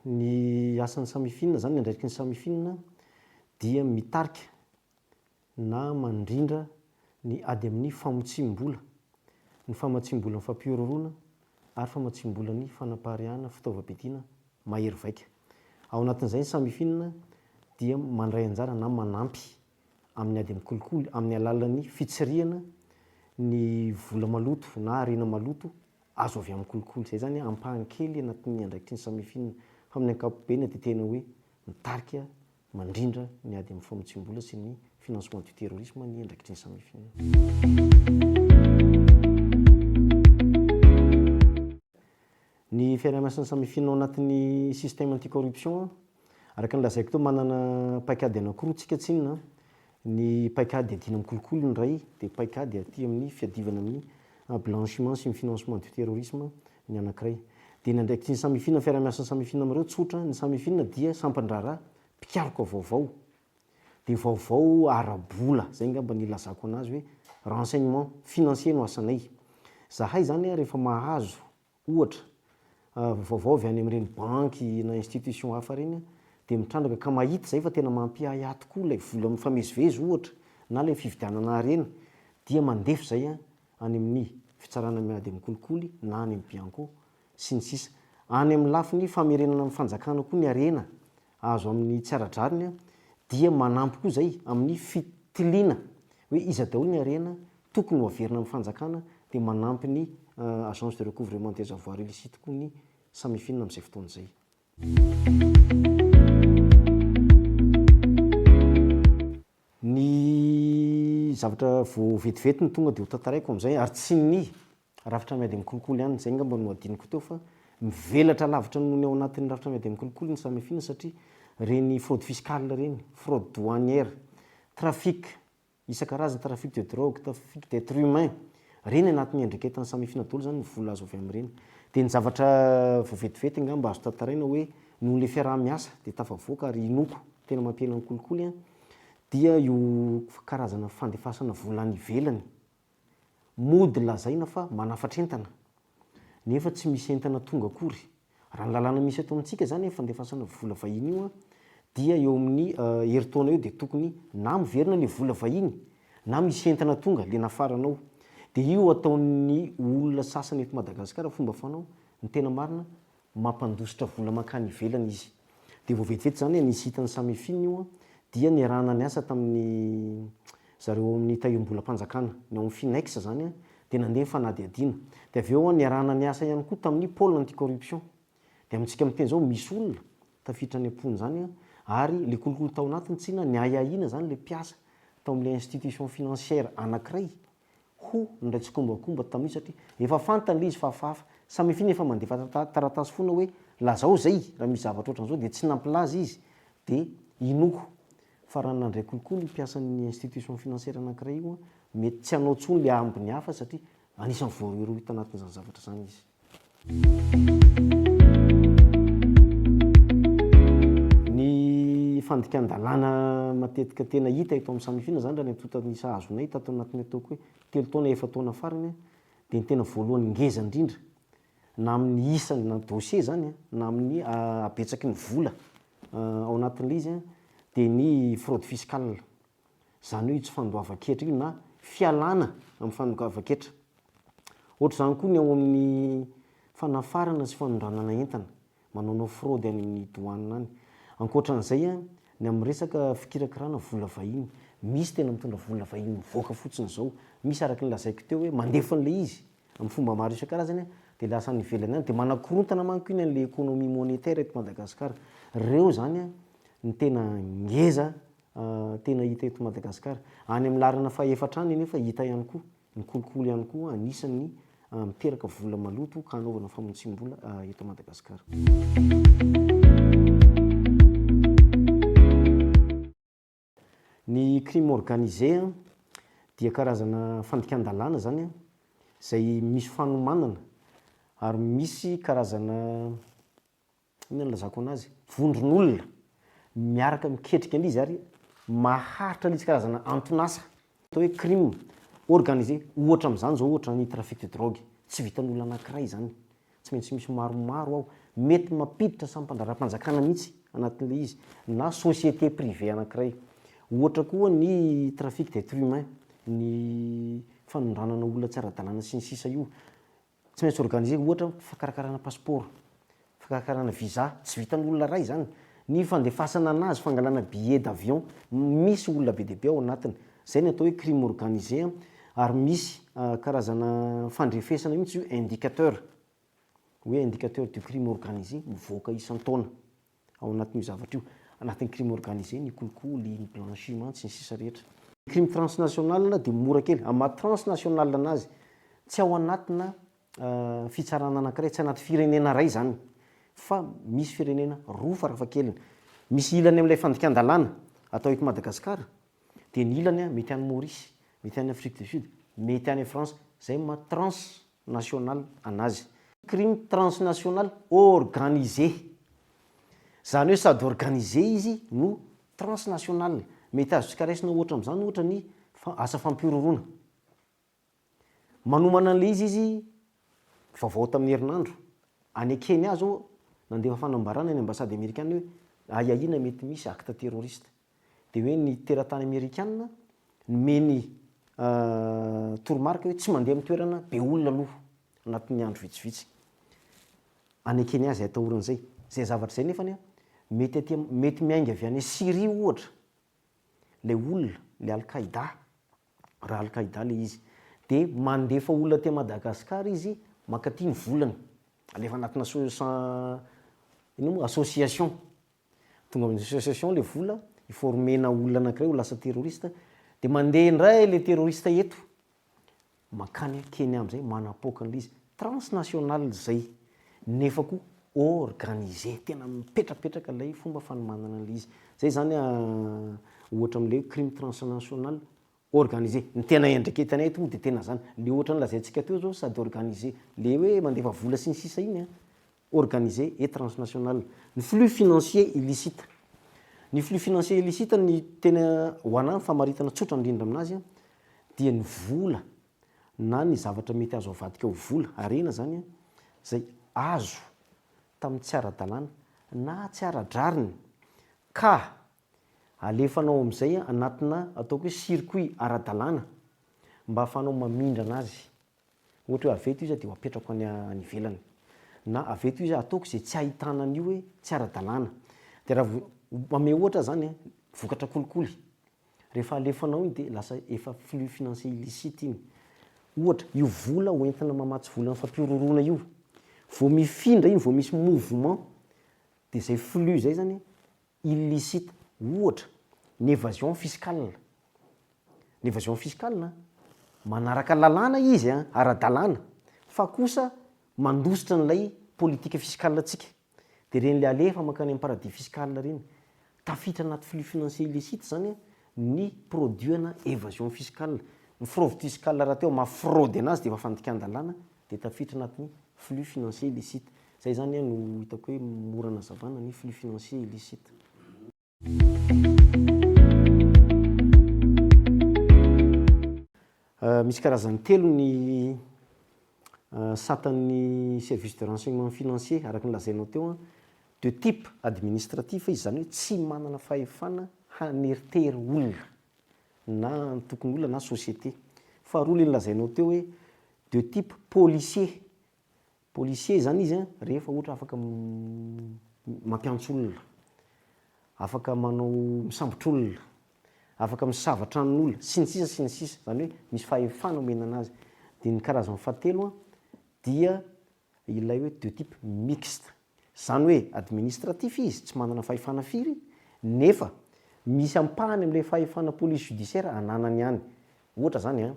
Ny asan'ny samifinina zany ndraiky ny samifinina dia mitarika na mandrindra ny ady amin'ny famotsim-bola, ny famatsim-bola ny fampiororona ary famatsim-bola ny fanapaharihana fitaovam-piadiana mahery vaika. Ao anatin'izay ny samifinina dia mandray anjara na manampy amin'ny ady amin'ny kolikoly amin'ny alalan'ny fitsirihana ny vola maloto na harena maloto azo avy amin'ny kolikoly. Zay zany ampahany kely anatin'ny andraikitry ny samifinina. Fa amin'ny ankapobeny dia tena hoe mitarika mandrindra ny ady amin'ny famotsim-bola sy ny financement du terrorisme ny andraikitry ny samifinina. Ny fiarah-miasan'ny samifinina ao anatin'ny système anti-corruption, araka ny lazaiko teo manana paikady anankiroa tsika tsinona. Ny paikady adina amin'ny kolikoly ny ray, dia paikady aty amin'ny fiadivana amin'ny blanchiment sy ny financement du terrorisme ny anankiray. Dia ny andraikitry ny samifinina, fiarah-miasan'ny samifinina amireo tsotra. Ny samifinina dia sampan-draharaha mpikaroka vaovao. Dia vaovao ara-bola, zay ngamba ny ilazako anazy hoe renseignement financier no asanay. Zahay zany rehefa mahazo ohatra vaovao avy any amin'ireny banky na institution hafa reny, dia mitrandraka ka mahita zay fa tena mampiahy tokoa ilay vola mifamezivezy ohatra na ilay fividianana harena, dia mandefa zay any amin'ny fitsarana miady amin'ny kolikoly na any amin'ny bianco sy ny sisa. Any amin'ny lafiny famerenana amin'ny fanjakana koa ny harena azo amin'ny tsy ara-drariny, dia manampy koa zay amin'ny fitiliana hoe iza daholo ny harena tokony ho averina amin'ny fanjakana, dia manampy ny agence de recouvrement des avoirs illicites koa ny samifinina amin'izay fotoana izay. Ny zavatra vetivety ny tonga dia ho tantaraiko amin'izay ary tsy ny rafitra miady amin'ny kolikoly ihany, zay ngamba no adiniko teo fa mivelatra lavitra noho ny ao anatin'ny rafitra miady amin'ny kolikoly ny samifinina, satria reny fraude fiscale reny, fraude douanière, trafic isan-karazany, trafic de drogue, trafic d'être humain, reny anatin'ny endrikaitan'ny samifinina daholo zany ny vola azo avy amin'ireny. Dia ny zavatra vetivety ngamba azo tantaraina hoe noho ilay fiaraha-miasa dia tafavoaka ary inoko tena mampiena ny kolikoly, dia io karazana fandefasana vola any ivelany. Mody lazaina fa manafatra entana nefa tsy misy entana tonga akory. Raha ny lalàna misy ato amintsika zany fandefasana vola vahiny io, dia eo amin'ny herintaona eo dia tokony na miverina ilay vola vahiny na misy entana tonga le nafaranao. Dia io ataon'ny olona sasany eto Madagasikara fomba fanao ny tena marina, mampandositra vola makany ivelany izy. Dia vao vetivety zany nisy hitan'ny samifinina io, dia niarahana niasa tamin'ny zareo amin'ny tahiom-bolam-panjakana ny ao amin'ny FINEX zany, dia nandeha fanady adiana. Dia avy eo niarahana niasa ihany koa tamin'ny pôle anti-corruption. Dia amintsika amin'ny teny zao misy olona tafiditra any am-pony zany, ary le kolikoly tao anatiny tsina niahiahina zany le mpiasa tao amin'ilay institution financière anankiray ho ndray tsikombakomba tamin'io, satria efa fantany le izy fa hafahafa. Samifinina efa mandefa taratasy foana hoe lazao zay raha misy zavatra ohatran'izao, dia tsy nampilaza izy dia inoko. Fa raha nandray kolikoly mpiasan'ny institution financière anankiray io, mety tsy hanao tsony le ambiny hafa satria anisan'ny voaroero hita anatin'izany zavatra zany izy. Ny fandikan-dalàna matetika tena hita eto amin'ny samifinina zany raha ny antontanisa azonay tato anatin'ny ataoko hoe 3 taona 4 taona farany, dia ny tena voalohany ngeza indrindra na amin'ny isany na dossier zany na amin'ny abetsaky ny vola ao anatin'ilay izy, dia ny fraude fiscale. Zany hoe tsy fandoavan-ketra io na fialana amin'ny fandoavan-ketra. Ohatra zany koa ny ao amin'ny fanafarana sy fanondranana entana, manaonao fraude any amin'ny douane any. Ankoatran'izay ny amin'ny resaka fikirakirana vola vahiny, misy tena mitondra vola vahiny mivoaka fotsiny zao, misy araka ny lazaiko teo hoe mandefa an'ilay izy amin'ny fomba maro isan-karazany, dia lasa any ivelany any, dia manakorontana manko iny an'ilay économie monétaire eto Madagasikara. Reo zany ny tena ngeza tena hita eto Madagasikara. Any amin'ny larana faha-efatra any nefa hita ihany koa ny kolikoly ihany koa anisan'ny miteraka vola maloto ka hanaovana famotsim-bola eto Madagasikara. Ny crime organisé dia karazana fandikan-dalàna zany izay misy fanomanana ary misy karazana inona lazako anazy, vondron'olona miaraka miketrika an'izy ary maharitra an'izy karazana antonasa. Atao hoe crime organisé, ohatra amin'izany zao ohatra ny trafic de drogue, tsy vitan'olona anankiray zany, tsy maintsy misy maromaro ao mety mampiditra sampandraram-panjakana mihitsy anatin'le izy na société privé anankiray ohatra koa ny trafic d'être humain ny fanondranana olona tsy ara-dalàna sy ny sisa io tsy maintsy organiser ohatra fakarakarana passeport fakarakarana visa tsy vitan'olona ray zany ny fandefasana anazy fangalana billet d'avion misy olona be deaibe ao anatiny zay ny atao hoe crime organisé ary misy karazana fandrefesana mihitsy io indicateur hoe indicateur du crime organisé mivoaka isan-taona ao anatin'io zavatra io anatin'ny crime organisé ny kolikoly ny blanchiment sy ny sisa rehetra crime transnational dia mora kely ama transnational anazy tsy ao anatina fitsarana anankiray tsy anaty firenena ray zany fa misy firenena roa farafakeliny misy ilany amin'ilay fandikan-dalàna atao eto Madagasikara dia ny ilany mety any Maurice mety any Afrique du Sud mety any France zay ma transnational anazy crime transnational organisé zany hoe sady organisé izy no transnational mety azotsika raisina ohatra amin'izany ohatra ny asa fampirorona manomana an'le izy vaovao tamin'ny herinandro any Kenya zao nandefa fanambarana ny ambassade amérikana hoe aiahina mety misy acte terroriste dia hoe ny teratany amérikana nomeny toromarika hoe tsy mandeha amin'ny toerana be olona aloha anatin'ny andro vitsivitsy any Kenya zay atahoran'izay zay zavatra zay nefany mety miainga avy any Syrie ohatra le olona le Al-Qaïda raha Al-Qaïda le izy dia mandefa olona te Madagasikara izy makaty ny volany alefa anatina association tonga amin'ny association le vola iformena olona anankiray ho lasa terroriste dia mandeha indray le terroriste eto makany Kenya amin'izay manapoaka an'le izy transnational zay nefa koa organisé tena mipetrapetraka ilay fomba fanomanana an'le izy zay zany ohatra amin'le crime transnational organisé ny tena endriketana eto dia tena zany le ohatra ny lazaintsika teo zao sady organisé le hoe mandefa vola sy ny sisa iny organisé et transnational ny flux financier illicite ny flux financier illicite ny tena ho anahy famaritana tsotra indrindra aminazy dia ny vola na ny zavatra mety azo avadika ho vola arena zany zay azo tamin'ny tsy ara-dalàna na tsy ara-drariny ka alefanao amin'izay anatina ataoko hoe circuit ara-dalàna mba hafanao mamindra anazy ohatra hoe aveto izy dia apetrako any ivelany na aveto izy ataoko zay tsy ahitana an'io hoe tsy ara-dalàna dia raha mame ohatra zany vokatra kolikoly rehefa alefanao iny dia lasa efa flux financier illicite iny ohatra io vola hoentina mamatsy vola ny fampirorona io vao mifindra iny vao misy mouvement dia zay flux zay zany illicite ohatra ny évasion fiscale ny évasion fiscale manaraka lalàna izy ara-dalàna fa kosa mandositra n'ilay politika fiscale antsika dia reny le alefa makany amin'ny paradis fiscale reny tafitra anaty flux financier illicite zany ny produit na évasion fiscale ny fraude fiscale raha teo mafraude anazy dia efa fandikan-dalàna dia tafitra anatin'ny flux financier illicite zay zany no hitako hoe mora nazavana ny flux financier illicite misy karazany telo ny satan'ny service de renseignement financier araka ny lazainao teo de type administratif izy zany hoe tsy manana fahefana haneritery olona na tokony olona na société faharoa le lazainao teo hoe de type policier policier zany izy rehefa ohatra afaka mampiantso olona afaka manao misambotra olona afaka misavatra n'olona sy ny sisa zany hoe misy fahefana omena anazy dia ny karazany fahatelo dia ilay hoe de type mixte zany hoe administratif izy tsy manana fahefana firy nefa misy ampahany amin'ilay fahefana police judiciaire ananany ihany ohatra zany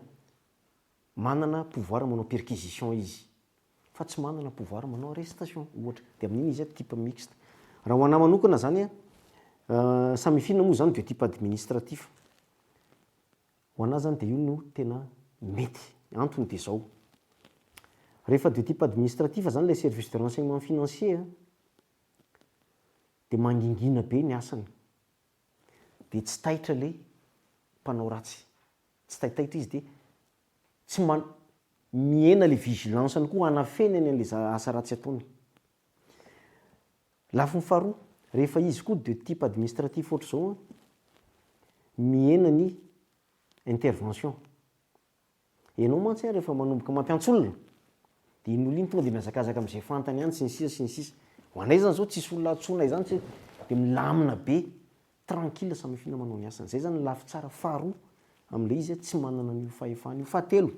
manana pouvoir manao perquisition izy fa tsy manana pouvoir manao arrestation ohatra dia amin'iny izy type mixte raha ho anahy manokana zany samy fihinana moa zany de type administratif ho anahy zany dia io no tena mety antony dia zao rehefa de type administratif zany ilay service de renseignement financier dia mangingina be ny asany dia tsy taitra le mpanao ratsy tsy taitaitra izy dia miena le vigilanceny koa anafenany an'la asa ratsy ataony. Lafiny faharoa, rehefa izy koa de type administratif ohatr' zao miena ny intervention. Ianao mantsy rehefa manomboka mampiantso olona de iny olo iny tonga de miazakazaka am'izay fantany any sy ny sisa sy ny sisa. Ho anay zany zao tsisy olona atsonay zany tsy de milamina be tranquille samifina manao ny asany. Zay zany lafy tsara faharoa am'le izy tsy manana an'io fahefana io. Fahatelo,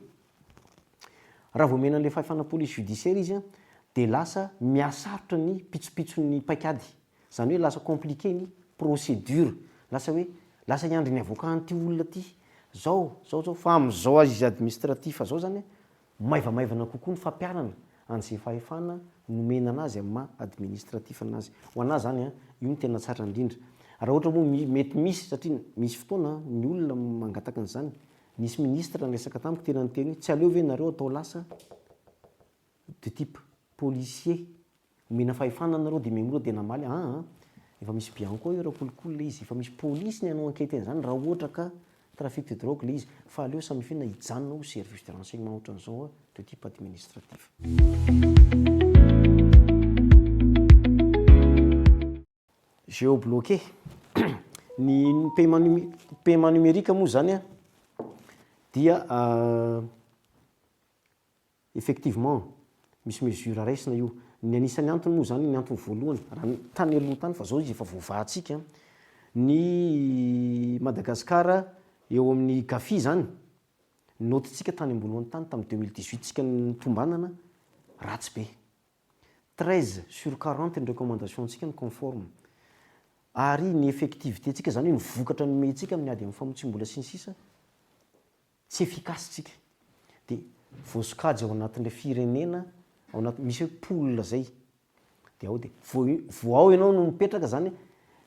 raha vao mena an'le fahefana police judiciaire izy de lasa miasarotra ny pitsopitson'ny paikady. Zany hoe lasa compliqué ny procédure. Lasa hiandry ny avocat an'ty olona ty zao fa am'zao izy administratif zao zany maivamaivana kokoa ny fampianana an'izay fahefana nomena anazy am'ma administratif anazy. Ho anazy zany io ny tena tsara indrindra. Raha ohatra moa mety misy, satria misy fotoana ny olona mangataka an'izany, nisy ministra resaka tamiko tena nyteny hoe tsy aleo ve nareo atao lasa de type policier, omena fahefana nareo de memoro de namaly efa misy bian koa io raha kolokolo le izy, efa misy polisy ny anao ankety an'izany raha ohatra ka trafic de drogue le izy, fa aleo samifina hijanona ho service de renseignement ohatran'izao de type administratif. Géobloqué. Ny paiement numérique moa zany dia effectivement misy mesure raisina io. Ny anisany antony moa zany, ny antony voalohany raha tany aloha tany fa zao izy efa voavahantsika, ny Madagasikara eo amin'ny GAFI zany notintsika tany ambolohan'ny tany tamin'ny 2018 tsika nitombanana ratsy be. 13/40 ny recommandation tsika ny conforme. Ary ny effectivité tsika zany hoe ny vokatra nomentsika amin'ny ady amin'ny famotsim-bola sy ny sisa tsy efficace tsika. De voasokajy ao anatin'le firenena, ao misy hoe pool zay. De ao de vao ao ianao no mipetraka zany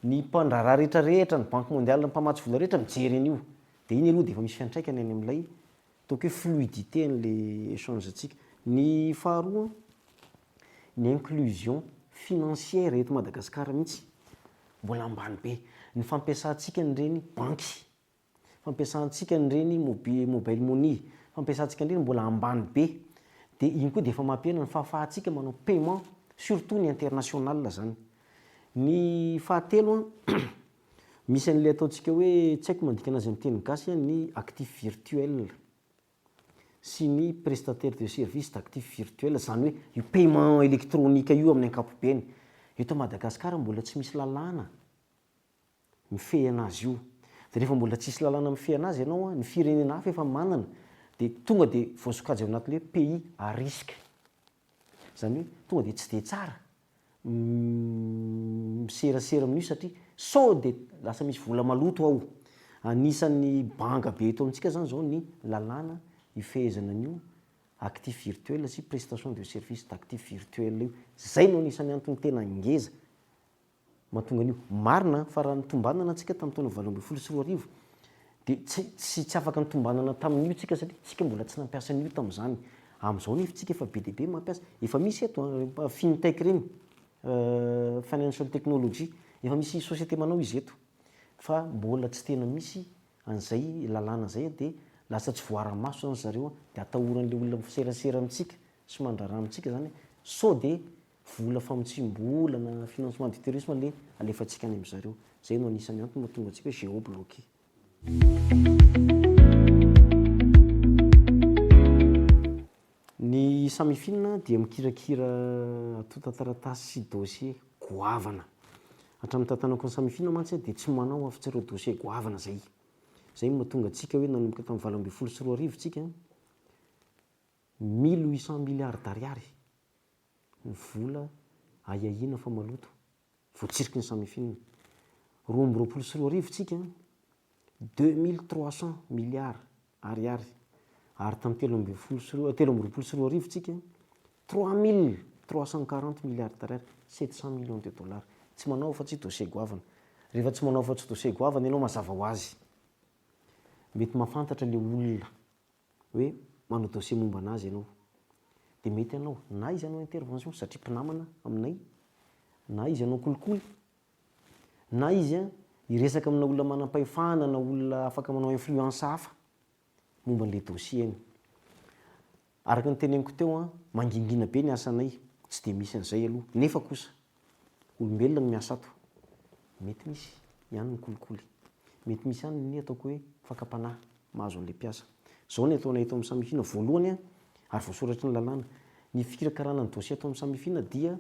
ny mpandraraha rehetrarehetra, ny banque mondiale, ny mpamatsy vola rehetra mijery an'io. De iny aloha de efa misy fiantraikany any amin'ilay ataoko hoe fluidité an'le échange antsika. Ny faharoa, ny inclusion financière eto Madagasikara mihitsy mbola ambany be. Ny fampiasantsika n'ireny banky, fampiasantsika n'ireny mobile money, fampiasantsika n'ireny mbola ambany be. De iny koa de efa mampihenana ny fahafahantsika manao paiement, surtout ny international zany. Ny fahatelo misy an'le ataontsika hoe tsy haiko mandika anazy amin'ny teny gasy, ny actif virtuel sy ny prestataire de service d'actif virtuel, zany hoe io paiement électronique io amin'ny ankapobeny. Eto Madagasikara mbola tsy misy lalàna mifehy anazy io. De rehefa mbola tsisy lalàna mifehy anazy ianao, ny firenena hafa efa manana, de tonga de voasokajy ao anatin'le pays à risque. Zany hoe tonga de tsy de tsara miserasera amin'io satria sao de lasa misy vola maloto ao. Anisan'ny banga be eto amintsika zany zao ny lalàna ifehezana an'io actif virtuel sy prestation de service d'actif virtuel io. Zay no anisan'ny antony tena ngeza mahatonga an'io. Marina fa raha nitombanana antsika tamin'ny taona 2024 de tsy afaka nitombanana tamin'io tsika satria tsika mbola tsy nampiasa an'io tamin'izany. Am'izao nefa tsika efa be dia be mampiasa. Efa misy eto fintech reny, financial technology, efa misy société manao izy eto. Fa mbola tsy tena misy an'izay lalàna zay de lasa tsy voara-maso zany zareo de atahoran'le olona miserasera amintsika sy mandraraha amintsika zany sao de vola famotsim-bola na financement du terrorisme le alefantsika any amin'zareo. Zay no anisan'ny antony mahatonga antsika hoe géobloqué. Ny samifina dia mikirakira atota taratasy sy dossier goavana. Hatramin'ny tantanako ny samifina mantsy de tsy manao afa-tsy ireo dossier goavana zay. Zay mahatonga antsika hoe nanomboka tamin'ny 2024 tsika 1800 milliards d'ariary ny vola aiahina fa maloto voatsiriky ny samifina. 2024 tsika 2300 milliards ariary. Ary tamin'ny 2024 tsika 3340 milliards d'ariary, 700 millions de dollars. Tsy manao afa-tsy dossier goavana. Rehefa tsy manao afa-tsy dossier goavana ianao mazava ho azy. Mety mahafantatra le olona hoe manao dossier momba anazy ianao. De mety ianao na izy ianao intervention satria mpinamana aminay, na izy ianao kolikoly, na izy hiresaka amina olona manam-pahefana na olona afaka manao influence hafa momba an'le dossier iny. araka ny teneniko teo a mangingina be ny asanay tsy de misy an'izay aloha nefa kosa olombelona ny miasa ato mety misy ihany ny kolikoly mety misy ihany ny ataoko hoe fakapanahy mahazo an'le mpiasa zao ny ataonay eto amin'ny samifina voalohany a ary voasoratra ny lalàna ny fikarakarana ny dossier atao amin'ny samifina dia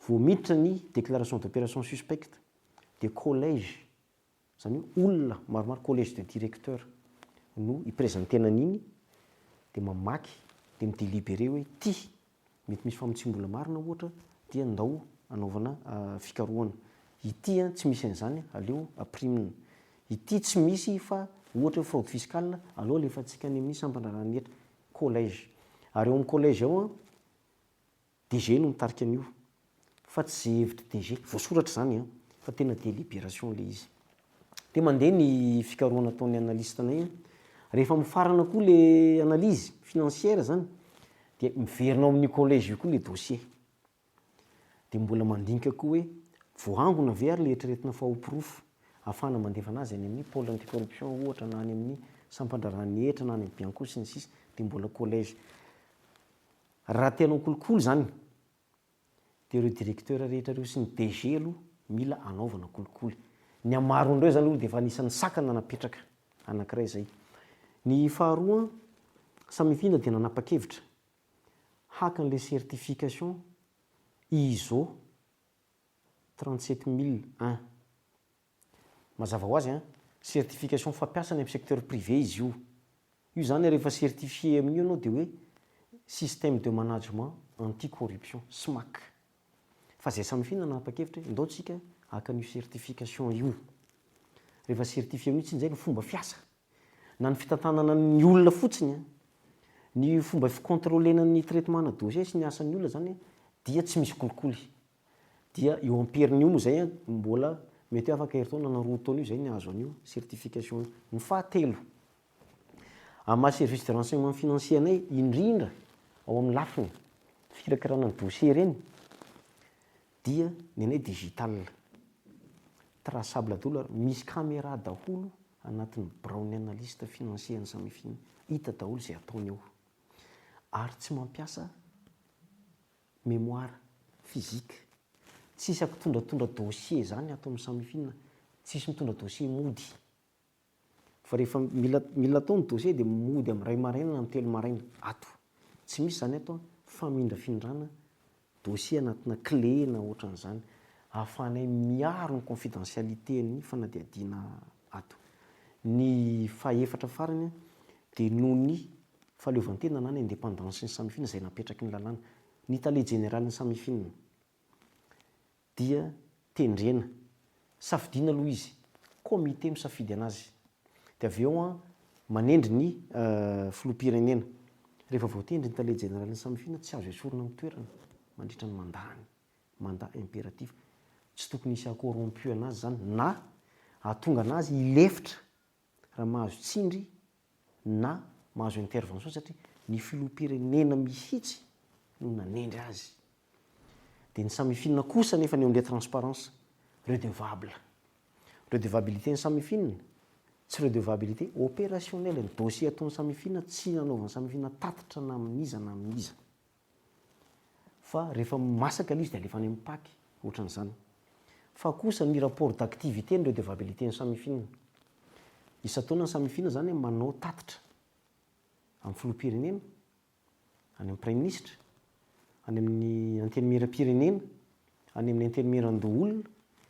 vao miditra ny déclaration d'opération suspecte de collège zany hoe olona maromaro collège de directeur no hiprésentena an'iny de mamaky de midélibéré hoe ty mety misy famotsim-bola marina ohatra dia ndao anaovana fikarohana ity a tsy misy an'izany aleo aprimina ity tsy misy fa ohatra hoe fraude fiscale aleo alefatsika any amin'ny sampandrarany etra collège ary eo amin'ny collège ao a DG no mitarika an'io fa tsy hevitra DG voasoratra zany a fa tena délibération le izy de mandeha ny fikarohana ataon'ny analyste anay a rehefa mifarana koa le analyse financière zany de miverina ao amin'ny collège io koa le dossier de mbola mandinika koa hoe voangona ve ary le eritreretina fahopirofo ahafahana mandefa anazy any amin'ny pôle anticorruption ohatra na any amin'ny sampandrarany etra na any amin'ny bianco sy ny sisa de mbola collège raha tenao kolokolo zany de ireo directeur rehetra reo sy ny DG aloha mila anaovana kolikoly ny amaron'ireo zany aloha de efa anisan'ny sakana napetraka anankiray zay ny faharoa samifina de nanapa-kevitra haka an'le certification ISO 37001 mazava ho azy a certification fampiasa ny amin'ny secteur privé izy io zany rehefa certifié amin'io anao de hoe système de management anti-corruption SMAC fa zay samifina nanapa-kevitra ndao tsika haka an'io certification io rehefa certifié amin'io tsy nzay ny fomba fiasa na ny fitantanana ny olona fotsiny ny fomba ficontrôlena ny traitement na dossier sy ny asan'ny olona zany dia tsy misy kolikoly dia eo amperiny io moa zay a mbola mety hoe afaka heritaona na roa taona io zay ny azo an'io certification ny fahatelo amin'ny maha service de renseignement financier anay indrindra ao amin'ny lafiny fikarakarana ny dossier reny dia ny anay digital traçable daholo misy caméra daholo anatin'ny braony analyste financier ny samifina hita daholo zay ataony eo ary tsy mampiasa mémoire physique tsisy ampitondratondra dossier zany atao amin'ny samifina tsisy mitondra dossier mody fa rehefa mila atao ny dossier de mody amin'ny ray maraina na amin'ny telo maraina ato tsy misy zany ato famindrafindrana dossier anatina clé na ohatran'izany ahafahanay miaro ny confidentialité ny fanadihadiana ato ny fahaefatra farany de noho ny fahaleovantena na ny indépendance ny samifina zay napetraky ny lalàna ny tale général ny samifina dia tendrena safidiana aloha izy comité misafidy anazy de avy eo a manendry ny filoham-pirenena rehefa voatendry ny tale général ny samifina tsy azo esorina amin'ny toerana mandritra ny mandany mandat impératif tsy tokony hisy corrompu anazy zany na ahatonga anazy ilefitra raha mahazo tsindry na mahazo intervention satria ny filoham-pirenena mihitsy no nanendry azy de ny samifina kosa nefa ny eo am'le transparence redevabilité ny samifina tsy redevabilité opérationnelle ny dossier ataon'ny samifina tsy nanaovan'ny samifina tatitra na amin'iza na amin'iza fa rehefa masaka le izy de alefa any amin'ny paky ohatran'izany fa kosa ny rapport d'activité ny redevabilité ny samifina isa-taona ny samifina zany manao tatitra amin'ny filoham-pirenena any amin'ny prime ministre any amin'ny antenimieram-pirenena any amin'ny antenimieran-doolona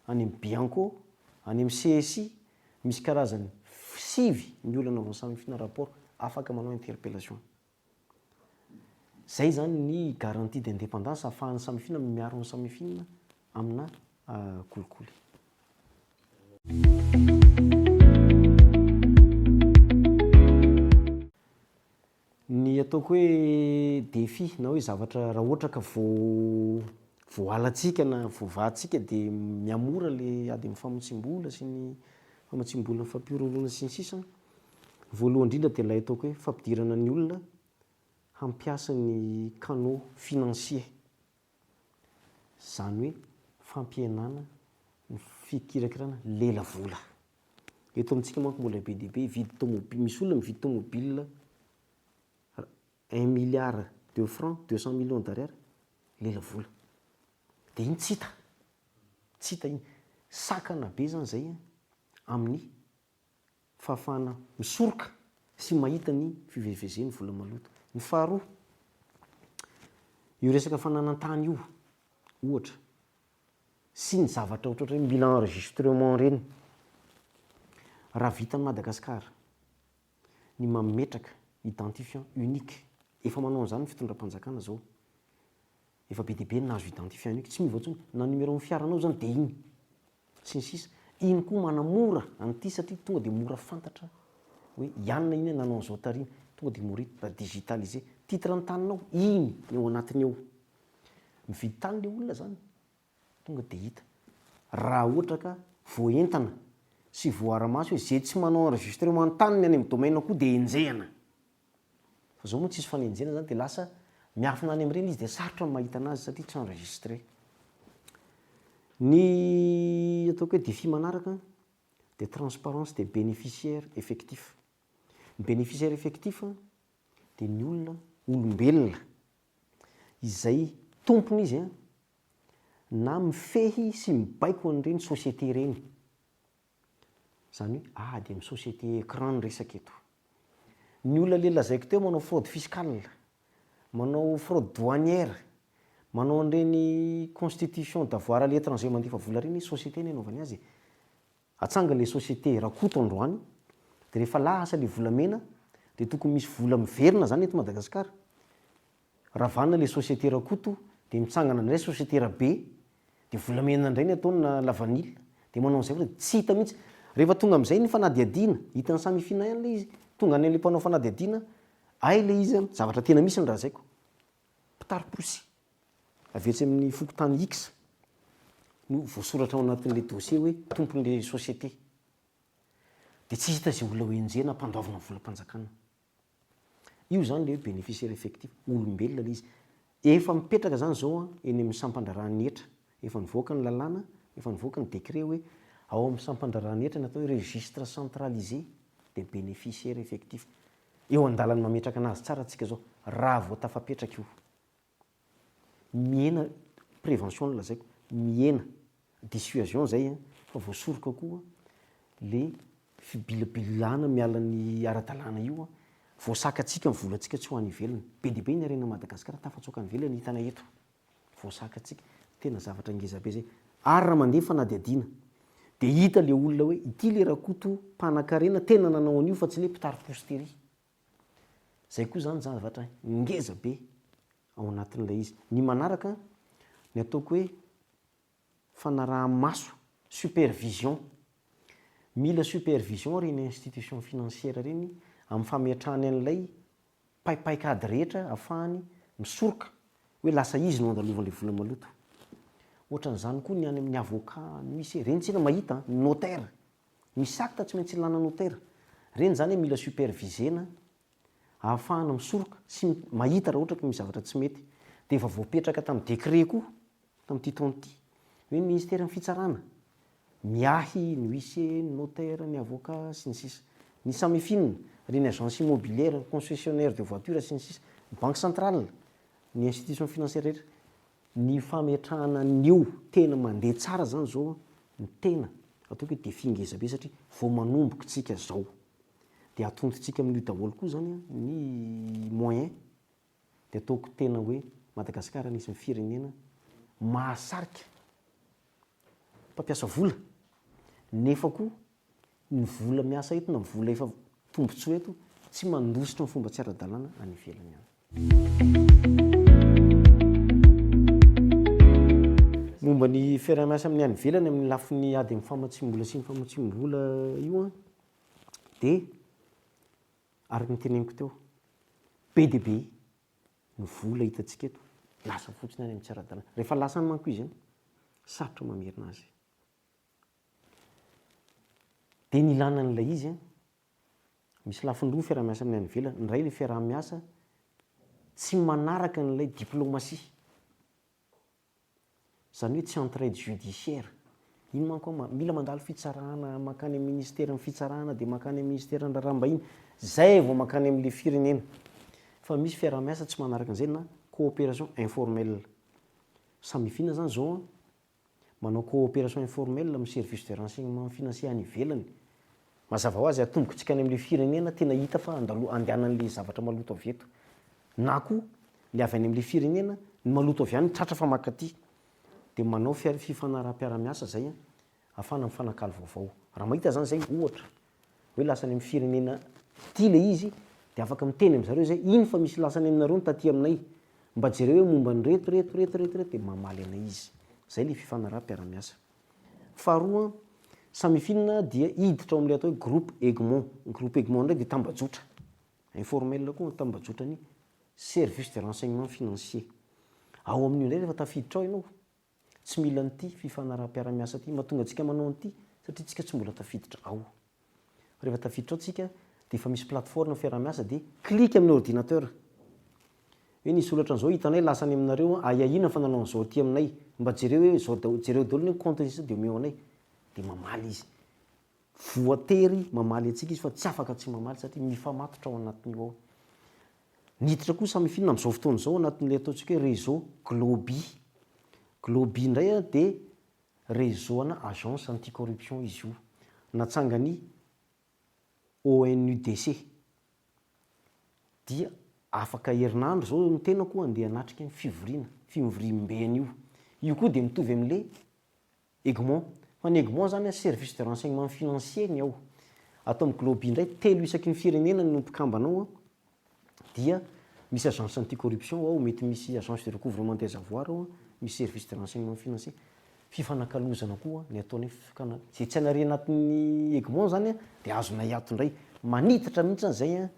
any amin'ny bianco any amin'ny CSI misy karazany sivy ny olona anaovan'ny samifina rapport afaka manao interpellation zay zany ny garantie d'indépendance ahafahan'ny samifina miaro ny samifina amina kolikoly ny ataoko hoe défi na hoe zavatra raha ohatra ka voalatsika na voavatsika de miamora le ady amin'ny famotsim-bola sy ny famotsim-bola ny fampiorolona sy ny sisa voalohany indrindra de lay ataoko hoe fampidirana ny olona hampiasa ny canaux financier zany hoe fampihenana ny fikirakirana lela vola eto amintsika manko mbola be dia be vidy tomobile misy olona mividy tomobile 1 milliard de francs 200 millions d'ariary lela vola de iny tsy hita iny sakana be zany zay amin'ny fahafahana misoroka sy mahita ny fivezivezeny vola maloto. Ny faharoa, io resaka fananan-tany io ohatra sy ny zavatra ohatratra hoe mila enregistrement reny raha vitan'ny Madagasikara ny mametraka identifiant unique, efa manao an'izany ny fitondram-panjakana zao, efa be dia be nahazo identifiant unique, tsy mivoatsony na numéro fiaranao zany de iny sy ny sisa. Iny koa manamora an'ity satria tonga de mora fantatra hoe ianona iny nanao an'izao tariny, tonga de mora digitaliser titre ny taninao iny ny ao anatiny eo. Mividy tany le olona zany tonga de hita raha ohatra ka voaentana sy voara-maso hoe zay tsy manao enregistrement ny taniny any amin'ny domaine koa de enjehana. Fa zao moa tsisy fanenjena zany de lasa miafina any amin'ireny izy de sarotra ny mahita anazy satria tsy enregistré. Ny ataoko hoe défi manaraka de transparence des bénéficiaires effectifs. Ny bénéficiaire effectif de ny olona olombelona izay tompony izy na mifehy sy mibaiko an'ireny société ireny. Zany hoe de amin'ny société écran ny resaka eto. Ny olona le lazaiko teo manao fraude fiscale, manao fraude douanière, manao an'ireny constitution d'avoir à l'étranger mandefa vola reny société ny anaovany azy. Atsanga le société rakoto androany de rehefa lasa le volamena de tokony misy vola miverina zany eto Madagasikara. Ravana le société rakoto de mitsangana indray société rabe de volamena indray ny ataony lavanila de manao an'izay hoe tsy hita mihitsy. Rehefa tonga amin'izay ny fanadihadiana hitan'ny samifina ihany le izy, tonga any le mpanao fanadihadiana ay le izy zavatra tena misy ny raha zaiko pitariposy avetsy amin'ny fokotany X no voasoratra ao anatin'le dossier hoe tompon'le société de tsy hita zay olona hoenjena mpandoavana volam-panjakana. Io zany le hoe bénéficiaire effectif, olombelona le izy. Efa mipetraka zany zao eny amin'ny sampandrarahany hetra, efa nivoaka ny lalàna, efa nivoaka ny décret hoe ao amin'ny sampandrarahany hetra ny atao hoe registre centralisé de bénéficiaire effectif. Eo an-dalany mametraka anazy tsara antsika zao raha vao tafapetraka io. Miena prévention no lazaiko, miena dissuasion zay fa voasoroka koa le fibilabilana miala ny ara-dalàna io voasakatsika ny volantsika tsy ho any ivelany. Be dia be ny harena Madagasikara tafatsoaka ny ivelany hitana eto. Voasakatsika tena zavatra ngezabe zay. Ary raha mandeha fanadihadiana de hita le olona hoe ity le rakoto mpanan-karena tena nanao an'io fa tsy le pitariposy tery. Zay koa zany zavatra ngeza be ao anatin'ilay izy. Ny manaraka ny ataoko hoe fanaraha-maso, supervision. Mila supervision reny institution financière reny amin'ny fametrahany an'ilay paipaikady rehetra ahafahany misoroka hoe lasa izy no andalovan'le vola maloto. Ohatran'izany koa ny any amin'ny avocat misy reny tsena mahita notaire. Misy acte tsy maintsy ilana notaire. Reny zany mila supervisena ahafahana misoroka sy mahita raha ohatra ka misy zavatra tsy mety. De efa voapetraka tamin'ny décret koa tamin'ity taon'ity hoe ny ministère ny fitsarana miahy ny huissier, ny notaire, ny avocat sy ny sisa. Ny samifinina reny agence immobilière, concessionnaire de voiture sy ny sisa, banque centrale, ny institution financière rehetra. Ny fametrahana an'io tena mandeha tsara zany zao ny tena ataoko hoe défi ngezabe satria vao manomboka tsika zao de atontotsika amin'io daholo koa zany ny moyen de ataoko tena hoe Madagasikara anisany firenena mahasarika mpampiasa vola nefa koa ny vola miasa eto na ny vola efa tombotsoa eto tsy mandositra ny fomba tsy ara-dalàna any ivelany any. Momba ny fiaraha-miasa amin'ny any ivelany amin'ny lafiny ady amin'ny famatsim-bola sy ny famatsim-bola io de araka ny teneniko teo be dia be ny vola hitantsika eto lasa fotsiny any amin'ny tsy ara-dalàna. Rehefa lasa any manko izy sarotra mamerina azy. De ny ilana an'ilay izy misy lafiny roa fiaraha-miasa amin'ny any ivelany. Ny ray le fiaraha-miasa tsy manaraka n'ilay diplomatie. Zany hoe tsy entraide judiciaire. Iny manko mila mandalo fitsarana, makany amin'ny ministère ny fitsarana de makany amin'ny ministère ny raharaham-bahiny. Zay vao makany amin'le firenena. Fa fa misy fiarah-miasa tsy manaraka an'izay na coopération informelle. Samifina zany zao manao coopération informelle amin'ny service de renseignement financier any ivelany. Mazava ho azy atombokontsika any amin'le firenena tena hita fa andehanan'le zavatra maloto avy eto. Na koa le avy any amin'le firenena ny maloto avy any tratra fa makaty. Dia manao fifanaraha-piarah-miasa zay ahafahana mifanakalo vaovao. Raha mahita zany zay ohatra hoe lasany amin'ny firenena ty le izy dia afaka miteny amin'zareo zay iny fa misy lasany aminareo ny taty aminay mba jereo hoe momba ny reto dia mamaly anay izy. Zay le fifanaraha-piarah-miasa. Faharoa, samifinina dia hiditra ao amin'le atao hoe groupe Egmont. Groupe Egmont ndray dia tambajotra informel koa tambajotrany service de renseignement financier. Ao amin'io ndray rehefa tafiditra ao ianao tsy mila nyty fifanaraha-piarah-miasa ty mahatonga antsika manao an'ity satria tsika tsy mbola tafiditra ao. Rehefa tafiditra ao tsika dia efa misy plateforme fiarah-miasa dia klika amin'ny ordinateur. Hoe nisy olatra an'izao hitanay lasany aminareo aiahina fa nanao an'izao aty aminay mba jereo hoe jereo daholo ny compte nisy dia omeo anay dia mamaly izy. Voatery mamaly antsika izy fa tsy afaka tsy mamaly satria mifamatotra ao anatin'io ao. Niditra koa samifinina amin'izao fotoana izao anatin'ilay ataontsika hoe réseau Globi. Globi indray dia réseau ana agence anticorruption izy io. Natsangany ONUDC. Dia afaka herinandro zao ny tenako andeha hanatrika ny fivoriam-beny io. Io koa dia mitovy amin'le Egmont. Fa ny Egmont zany service de renseignement financier ny ao. Atao amin'ny Globi indray 3 isaky ny firenena no mpikambanao dia misy agence anticorruption ao, mety misy agence de recouvrement des avoirs ao, misy service de renseignement financier. Fifanakalozana koa ny ataony zay tsy anare anatin'ny Egmont zany dia azonay ato indray. Manitatra mihitsy zay ny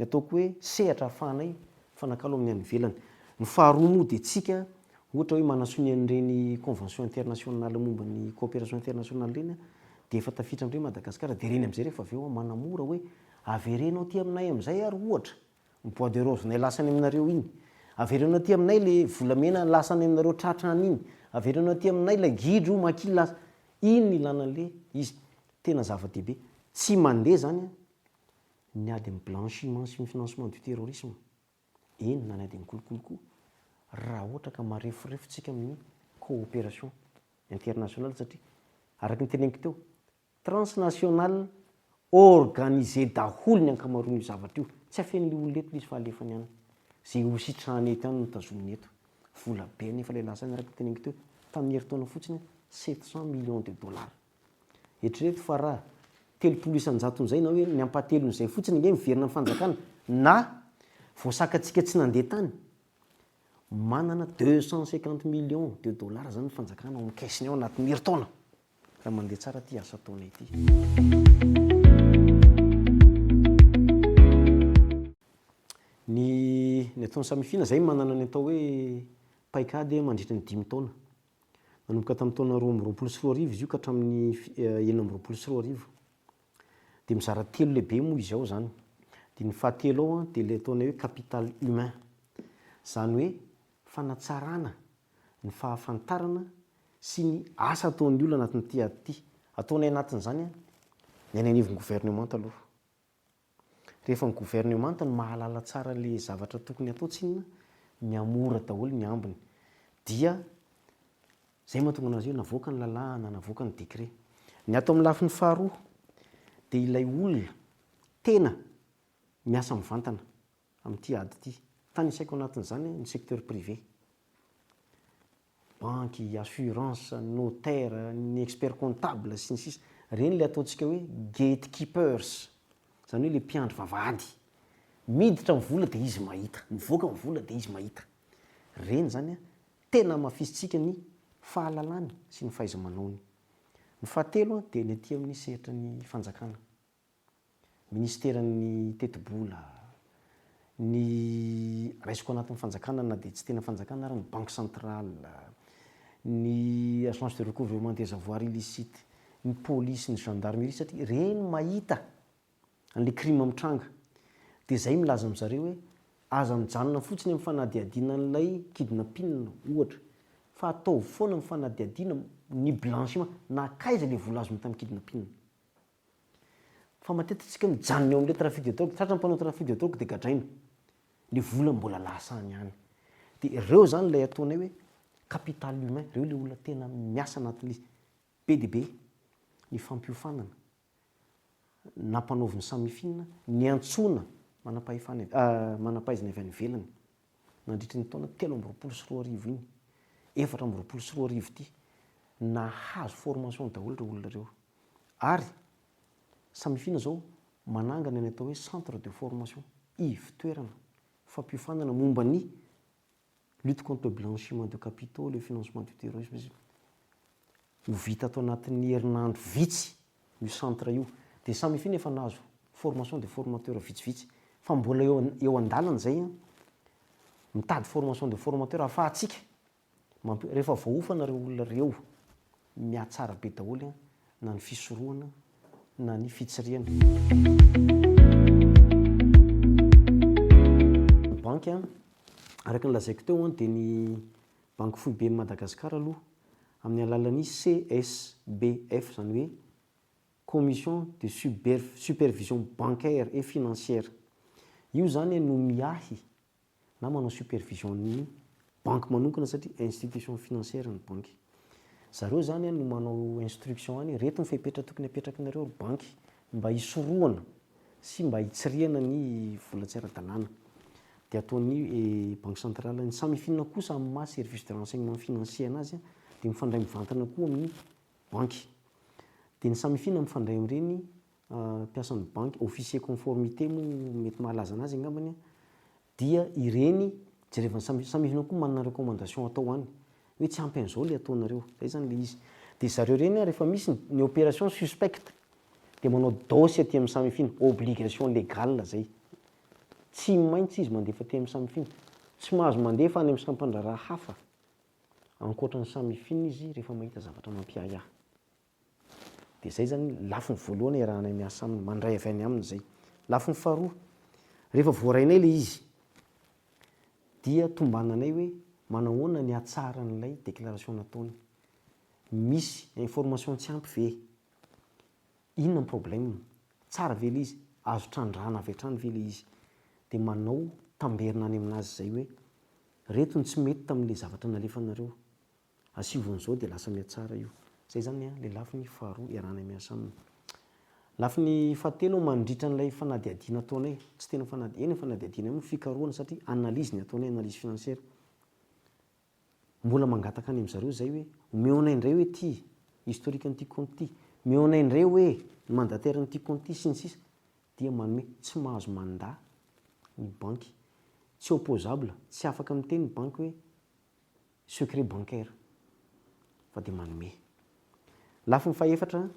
ataoko hoe sehatra ahafahanay fanakalo amin'ny any ivelany. Ny faharoa moa dia tsika ohatra hoe manasony an'ireny convention internationale momba ny coopération internationale reny dia efa tafiditra amin'ireny Madagasikara dia reny amin'izay rehefa avy eo manamora hoe averenao aty aminay amin'izay ary ohatra ny bois de rose nay lasany aminareo iny, averenao aty aminay le volamena lasany aminareo tratrany iny, averenao aty aminay le gidro maki lasa iny ny ilanan'le izy. Tena zava-dehibe tsy mandeha zany niady amin'ny blanchiment sy ny financement du terrorisme. Eny na niady amin'ny kolokolo raha ohatra ka mareforefontsika amin'ny coopération internationale satria araka ny teneniko teo transnational organisé daholo ny ankamaroan'io zavatra io. Tsy afen'le olona eto izy fa alefany ihany. Zay ho sitrahany eto ihany no tazominy eto. Vola be nefa ilay lasany araka ny teneniko teo tamin'ny herintaona fotsiny 700 millions de dollars. Eritrereto fa raha 300,000 na hoe ny ampahatelon'izay fotsiny nge miverina ny fanjakana na voasakatsika tsy nandeha tany manana 250 millions de dollars zany ny fanjakana ao amin'ny caisseny ao anatin'ny herintaona raha mandeha tsara ty asa ataonay ity. Ny ataon'ny samifina zay manana ny atao hoe paikady mandritra ny 5 taona. Nanomboka tamin'ny taona 2024 izy io ka hatramin'ny 2024. Dia mizara 3 lehibe moa izy ao zany. Dia ny fahatelo ao dia ilay ataonay hoe capital humain. Zany hoe fanatsarana, ny fahafantarana sy ny asa ataon'ny olona anatin'ity ady ity. Ataonay anatin'izany ny any anivon'ny gouvernement aloha. Rehefa ny gouvernement no mahalala tsara le zavatra tokony atao tsy inona miamora daholo ny ambiny. Dia zay mahatonga anazy hoe navoaka ny lalàna, navoaka ny décret. Ny ato amin'ny lafiny faharoa dia ilay olona tena miasa mivantana amin'ity ady ity. Tany isaiko anatin'izany ny secteur privé. Banky, assurance, notaire, ny expert comptable sy ny sisa. Reny le ataontsika hoe gatekeepers. Zany hoe le mpiandry vavahady. Miditra ny vola dia izy mahita, mivoaka ny vola dia izy mahita. Reny zany tena mafisitsika ny fahalalany sy ny fahaiza-manaony. Ny fahatelo dia ny aty amin'ny sehatra ny fanjakana. Ministeran'ny teti-bola, ny raisiko anatin'ny fanjakana na dia tsy tena fanjakana ary ny banque centrale, ny agence de recouvrement des avoirs illicites, ny police, ny gendarmerie satria reny mahita an'le crime mitranga. Dia zay milaza amin'zareo hoe aza mijanona fotsiny amin'ny fanadihadiana an'ilay kidnapping ohatra. Fa atao foana amin'ny fanadihadiana ny blanchiment na kaiza le vola azony tamin'ny kidnapping. Fa matetika tsika mijanona eo amin'ilay trafic de drogue, tratra ny mpanao trafic de drogue dia gadraina. le vola mbola lasany ihany. De ireo zany lay ataonay hoe capital humain, reo le olona tena miasa anatin'izy be de be ny fampiofanana, nampanaoviny samifinina, ny antsona manampahaizana avy any ivelany nandritry ny taona 324 iny, 424 ity nahazo formation daholo reo olona reo. Ary samifina zao manangana ny atao hoe centre de formation, ivy-toerana fampiofanana momba ny lutte contre le blanchiment de capitaux, le financement du terrorisme izy ho vita atao anatin'ny herinandro vitsy io centre io. De samifina efa nahazo formation de formateur vitsivitsy, fa mbola eo andalana zay mitady formation de formateur ahafahantsika rehefa voaofana reo olona reo miatsara be daholo na ny fisorohana na ny fitsiriana. Banky araka ny lazaiko teo dia ny banky foibe Madagasikara aloha amin'ny alalan'ny CSBF, zany hoe commission de supervision bancaire et financière. Io zany no miahy na manao supervision ny banque manokana satria institution financière ny banky. Zareo zany no manao instruction any, reto ny fepetra tokony apetrakinareo banky mba hisorohana sy mba hitsiriana ny vola tsy ara-dalàna. Dia ataon'ny banque centrale ny samifinina kosa amin'ny maha service de renseignement financier anazy dia mifandray mivantana koa amin'ny banky. Dia ny samifinina mifandray amin'ireny mpiasan'ny banky, officier conformité moa mety mahalaza anazy angambany, dia ireny jerevany samifinina koa manana recommandation atao any hoe tsy ampy an'izao le ataonareo, zay zany le izy. Dia zareo reny rehefa misy ny opération suspecte dia manao dosy aty amin'ny samifina, obligation légale zay. Tsy maintsy izy mandefa aty amin'ny samifina, tsy mahazo mandefa any amin'ny sampan-draharaha hafa ankoatra ny samifina izy rehefa mahita zavatra mampiahiahy. Dia zay zany lafiny voalohany iarahanay miasa aminy, mandray avy any aminy zay. Lafiny faharoa, rehefa voarainay le izy dia tombananay hoe manahoana ny atsara n'ilay déclaration nataony. Misy information tsy ampy ve? Inona ny problème? Tsara ve le izy? Azo trandrahana avy hatrany ve le izy? Dia manao tamberina any aminazy zay hoe reto ny tsy mety tamin'le zavatra nalefanareo, asivon'izao dia lasa miatsara io. Zay zany le lafiny faharoa iarahanay miasa aminy. Lafiny fahatelo mandritra n'ilay fanadihadiana ataonay, tsy tena eny fanadihadiana io fikarohana satria analyse ny ataonay, analyse financière. Mbola mangataka any amin'zareo zay hoe omeo anay indray hoe ty historique n'ity compte ty, omeo anay indray hoe mandataire n'ity compte ty sy ny sisa. Dia manome tsy mahazo mandat ny banky, tsy opposable, tsy afaka miteny ny banky hoe secret bancaire, fa dia manome. Lafiny fahaefatra,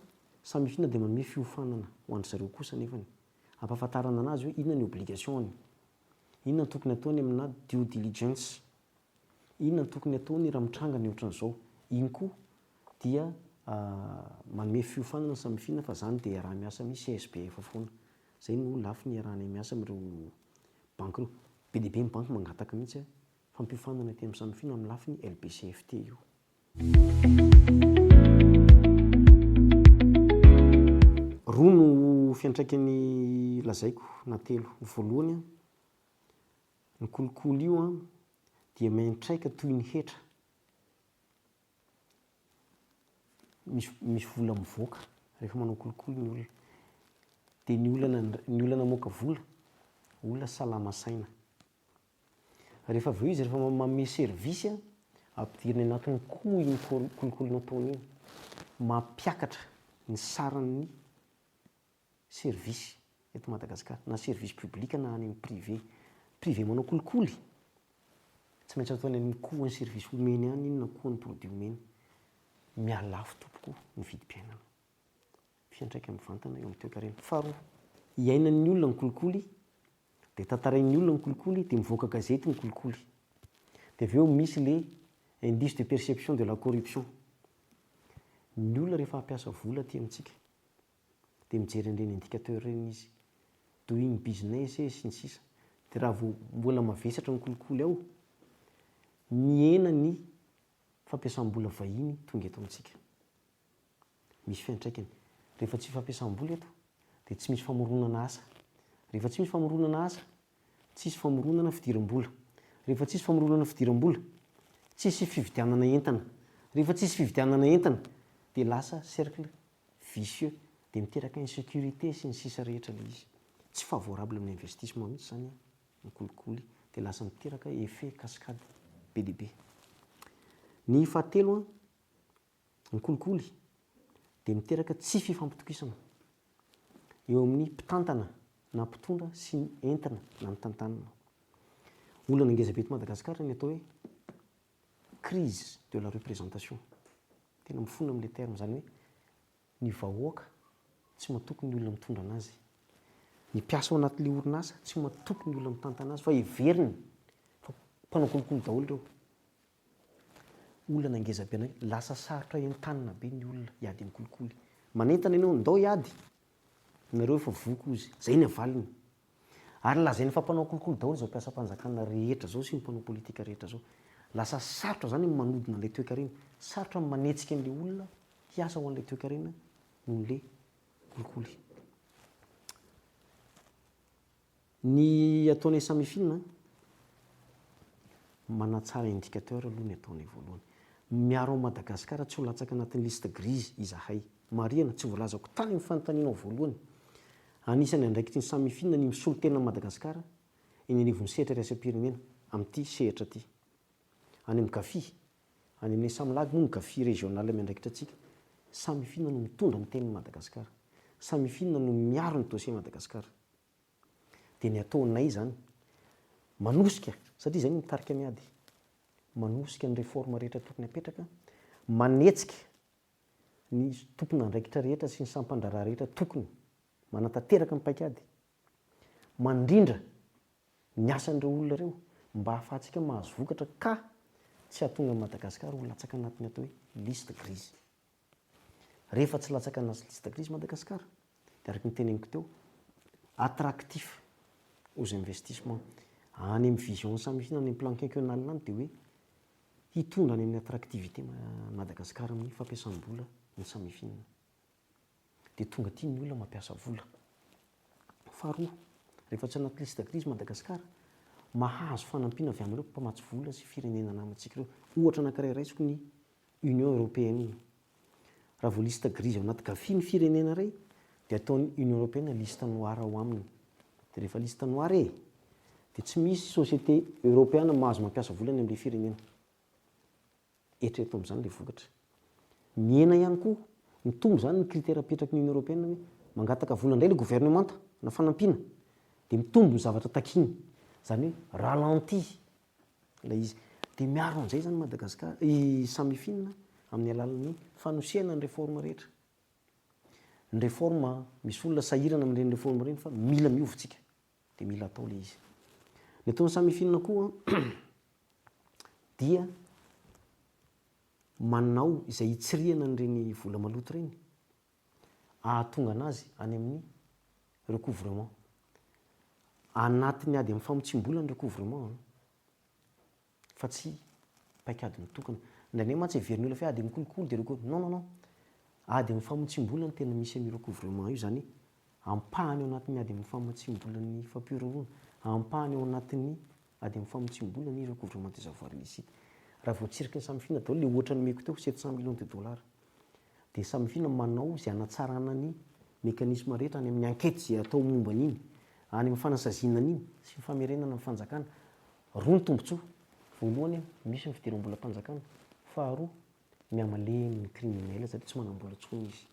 samifina dia manome fiofanana ho an'ny zareo kosa nefany, ampahafantarana anazy hoe inona ny obligation-ny, inona ny tokony ataony amina due diligence, inona ny tokony ataony raha mitranga ny ohatran'izao. Iny koa dia manome fiofanana ny samifina, fa zany dia raha miasa amin'ny CSBF foana. Zay no lafiny iarahanay miasa amin'ireo banky ireo. Be dia be ny banky mangataka mihitsy fampiofanana aty amin'ny samifina amin'ny lafiny LBCFT io. Roa no fiantraikan'ny lazaiko na telo. Ny voalohany, ny kolikoly io dia miantraika toy ny hetra. Misy vola mivoaka rehefa manao kolikoly ny olona. Dia ny olona namoaka vola, olona salama saina. Rehefa avy eo izy rehefa manome servisy ampidiriny anatin'ny koa iny kolikoly nataony iny, mampiakatra ny saran'ny servisy eto Madagasikara, na service public na any amin'ny privé. Privé manao kolikoly, tsy maintsy ataony amin'ny koa ny service omeny any, inona koa ny produit omeny. Mialafo tompoko ny vidim-piainana. Fiantraika mivantana eo amin'ny toe-karena. Faharoa, iainan'ny olona ny kolikoly, dia tantarain'ny olona ny kolikoly, dia mivoaka gazety ny kolikoly. Dia avy eo misy le indice de perception de la corruption. Ny olona rehefa hampiasa vola aty amintsika dia mijery an'ireny indicateur ireny izy, doing business sy ny sisa. Dia raha vao mbola mavesatra ny kolikoly ao, mihena ny fampiasam-bola vahiny tonga eto amintsika. Misy fiantraikany. Rehefa tsy fampiasam-bola eto dia tsy misy famoronana asa. Rehefa tsy misy famoronana asa tsisy famoronana fidiram-bola. Rehefa tsisy famoronana fidiram-bola, tsisy fividianana entana. Rehefa tsisy fividianana entana dia lasa cercle vicieux, dia miteraka insécurité sy ny sisa rehetra ilay izy. Tsy favorable amin'ny investissement mihitsy zany ny kolikoly, dia lasa miteraka effet cascade be dia be. Ny fahatelo, ny kolikoly dia miteraka tsy fifampitokisana eo amin'ny mpitantana na mpitondra sy ny entana na ny tantanana. Olana ngeza be eto Madagasikara ny atao hoe crise de la représentation. Tena mifona amin'ilay terme zany hoe ny vahoaka tsy mahatoky ny olona mitondra anazy. Ny mpiasa ao anatin'ilay orinasa tsy mahatoky ny olona mitantana azy fa heveriny fa mpanao kolikoly daholo ireo. Olana ngeza be anay lasa sarotra entanina be ny olona hiady amin'ny kolikoly. Manentana ianao ndao hiady, nareo efa voky ozy, zay ny avaliny. Ary lazainy fa mpanao kolikoly daholo zao mpiasam-panjakana rehetra zao sy ny mpanao politika rehetra zao. Lasa sarotra zany manodina an'ilay toe-karena, sarotra manetsika an'ilay olona hiasa ho an'ilay toe-karena noho ilay kolikoly. Ny ataonay samy film manatsara indicateur aloha ny ataonay voalohany. Miaro ao Madagasikara tsy ho latsaka anatin'ny liste grise izahay. Marihana tsy voalazako tany amin'ny fanontanianao voalohany. Anisan'ny andraikitry ny samy film ny misolo tena Madagasikara eny anivon'ny sehatra iraisam-pirenena amin'ity sehatra ity. Any amin'ny Gafi, any amin'ny Samlagy moa ny Gafi régional miandraikitra antsika. Samy film no mitondra ny tenin'i Madagasikara. Samy film no miaro ny dossier Madagasikara. Dia ny ataonay zany manosika, satria zay no mitarika miady, manosika ny réforme rehetra tokony apetraka, manetsika ny tompon'andraikitra rehetra sy ny sampan-draharaha rehetra tokony manatanteraka ny paikady, mandrindra ny asan'ireo olona ireo mba ahafahantsika mahazo vokatra ka tsy hahatonga Madagasikara ho latsaka anatin'ny atao hoe liste grise. Rehefa tsy latsaka anaty liste grise Madagasikara dia araka ny teneniko teo, attractif aux investissements. Any amin'ny vision samy film, any amin'ny plan quinquennal any dia hoe hitondra any amin'ny attractivité Madagasikara amin'ny fampiasam-bola ny samy film. Dia tonga tia ny olona mampiasa vola. Faharoa, rehefa tsy anaty liste grise Madagasikara, mahazo fanampiana avy amin'ireo mpamatsy vola sy firenena namantsika ireo. Ohatra anankiray raisiko ny Union européenne. Raha vao liste grise ao anaty Gafi ny firenena iray dia ataon'ny Union européenne liste noire ao aminy. Dia rehefa liste noire dia tsy misy société européenne mahazo mampiasa volany amin'ilay firenena. Eritrereto amin'izany ilay vokatra. Miena ihany koa, mitombo zany ny critère apetraky ny Union européenne hoe mangataka vola indray ilay gouvernement na fanampiana dia mitombo ny zavatra takiny. Zany hoe ralenti ilay izy. Dia miaro an'izay zany Madagasikara, samy film amin'ny alalan'ny fanosehana ny réforme rehetra. Ny réforme misy olona sahirana amin'ireny réforme ireny fa mila miovitsika dia mila atao ilay izy. Ny ataon'ny samy film koa dia manao izay hitsirihana an'ireny vola maloto ireny, ahatonga anazy any amin'ny recouvrement. Anatiny ady amin'ny famotsim-bola ny recouvrement fa tsy paikady mitokana. Indraindray mantsy heverin'ny olona fa ady amin'ny kolikoly dia recouvrement. Non. Ady amin'ny famotsim-bola ny tena misy amin'ny recouvrement io, zany ampahany ao anatin'ny ady amin'ny famotsim-bola ny fampioroana, ampahany ao anatin'ny ady amin'ny famotsim-bola ny recouvrement des avoirs illicites. Raha voatsirika ny samy film daholo ilay ohatra nomeko teo 700 millions de dollars dia samy film manao izay hanatsarana ny mécanisme rehetra any amin'ny enquête izay atao momba an'iny, any amin'ny fanasaziana an'iny sy ny famerenana amin'ny fanjakana. Roa ny tombontsoa. Voalohany, misy ny fidiram-bola mpanjakana. Faharoa, mihamaleny ny criminel satria tsy manam-bola intsony izy.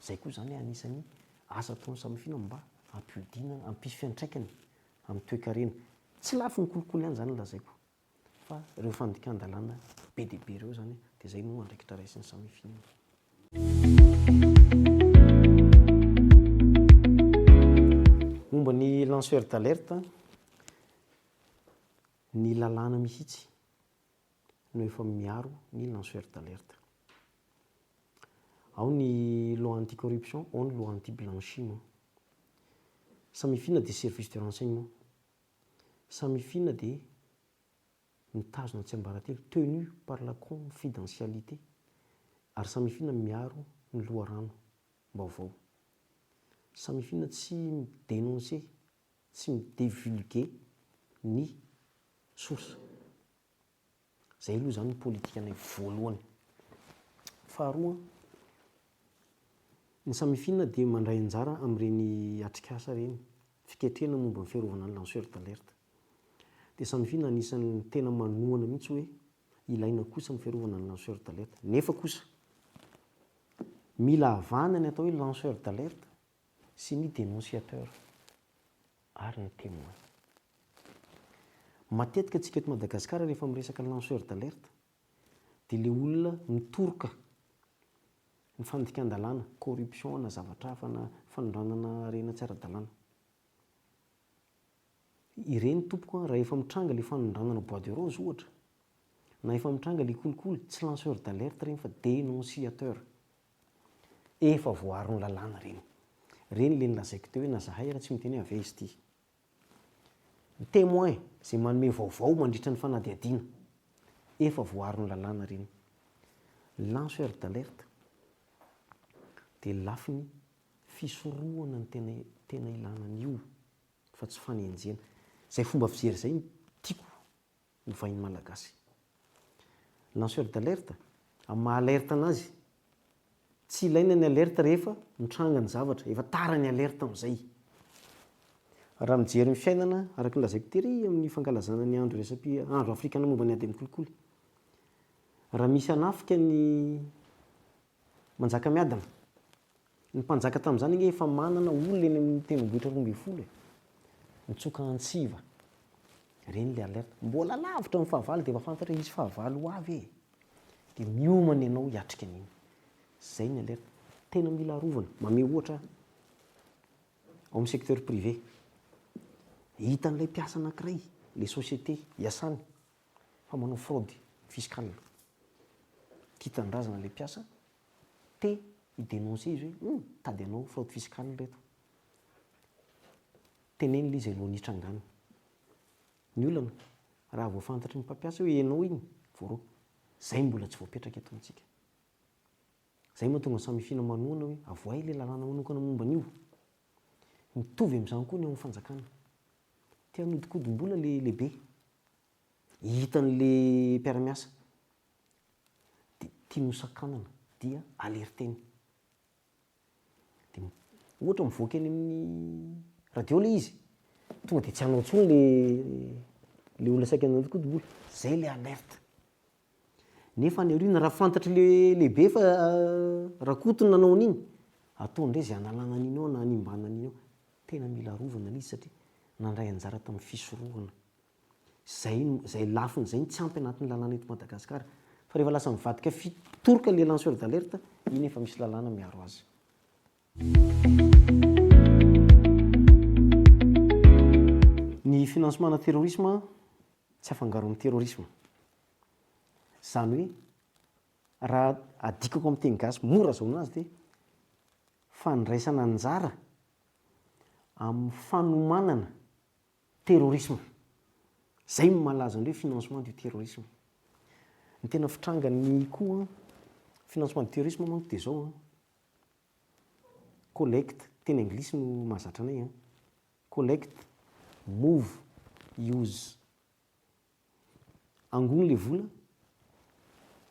Izay koa zany anisan'ny asa ataon'ny samy film mba hampiodiana, hampisy fiantraikany amin'ny toe-karena. Tsy lafo ny kolikoly ihany zany lazaiko, fa ireo fandikan-dalàna be dia be ireo zany dia izay no andraikitra raisin'ny samy film. Momba ny lanceur d'alerte, ny lalàna mihitsy no efa miaro ny lanceur d'alerte. Ao ny loi anti-corruption, ao ny loi anti-blanchiment. Samy film dia service de renseignement. Samy film dia mitazona tsy ambaratelo, tenu par la confidentialité. Ary samy film miaro ny loharano vaovao. Samy film tsy midénoncer, tsy midivulguer ny source. Zay aloha zany politikanay voalohany. Faharoa, ny samifinina dia mandray anjara amin'ireny atrikasa reny fiketrehana momba ny fiarovana ny lanceur d'alerte. Dia samifinina anisan'ny tena manohana mihitsy hoe ilaina kosa ny fiarovana ny lanceur d'alerte. Nefa kosa mila avahana ny atao hoe lanceur d'alerte sy ny dénonciateur ary ny témoin. Matetika antsika eto Madagasikara rehefa miresaka lanceur d'alerte dia ilay olona mitoroka ny fandikan-dalàna, corruption na zavatra hafa na fanondranana harena tsy ara-dalàna. Ireny tompoko raha efa mitranga ilay fanondranana bois de rose ohatra, na efa mitranga ilay kolikoly, tsy lanceur d'alerte reny fa dénonciateur. Efa voaaro ny lalàna reny. Reny ilay nilazaiko teo hoe na zahay raha tsy miteny hoe ave izy ity. Ny témoin izay manome vaovao mandritra ny fanadihadiana, efa voaaro ny lalàna reny. Lanceur d'alerte dia lafiny fisorohana ny tena ilana an'io fa tsy fanenjena. Zay fomba fijery zay tiako ny vahiny malagasy. Lanceur d'alerte ama-alerte anazy, tsy ilaina ny alerte rehefa mitranga ny zavatra, efa tara ny alerte amin'izay. Raha mijery ny fiainana araka ny lazaiko tery amin'ny fankalazana ny andro afrikana momba ny ady amin'ny kolikoly, raha misy hanafika ny manjaka miadana, ny mpanjaka tamin'izany nge efa manana olona eny amin'ny tendrombohitra 12 mitsoka antsiva, reny le alerte. Mbola lavitra ny fahavalo dia efa fantatra hisy fahavalo ho avy e, dia miomana ianao hiatrika an'iny. Zay ny alerte. Tena mila arovana. Mame ohatra ao amin'ny secteur privé, hitan'ilay mpiasa anankiray, les sociétés iasany fa manao fraude fiscale, titan-drazana ilay mpiasa, te hidénoncer izy hoe tady anao fraude fiscale reto. Teneny ilay izy alohan'ny hitrangana. Ny olana raha voafantatry ny mpampiasa hoe ianao iny voarao, zay mbola tsy voapetraka eto amintsika. Zay mahatonga ny samifina manoana hoe avoay ilay lalàna manokana momba an'io. Mitovy amin'izany koa ny ao amin'ny fanjakana. Tia hanodikodim-bola le lehibe, hitan'le mpiara-miasa dia tia nosakanana dia alerteny. Dia ohatra mivoaka eny amin'ny radio le izy, tonga dia tsy hanao intsony le olona saika hanodikodim-bola. Zay le alerte. Nefa ny aoriana raha fantatry le lehibe fa rakotony nanao an'iny, atao indray izay analana an'iny ao na animbana an'iny ao. Tena mila arovana ilay izy satria nandray anjara tamin'ny fisorohana. Zay lafiny zay tsy ampy anatin'ny lalàna eto Madagasikara. Fa rehefa lasa mivadika fitoroka le lanceur d'alerte, iny efa misy lalàna miaro azy. Ny financement terrorisme tsy afangaro amin'ny terrorisme. Zany hoe raha adikako amin'ny teny gasy mora zahoana azy dia fandraisana anjara amin'ny fanomanana terrorisme. Zay malaza an'ilay financement du terrorisme. Ny tena fitrangany koa financement du terrorisme manko dia zao collecte, teny anglisy no mahazatra anay, collect, move, use. Angony le vola,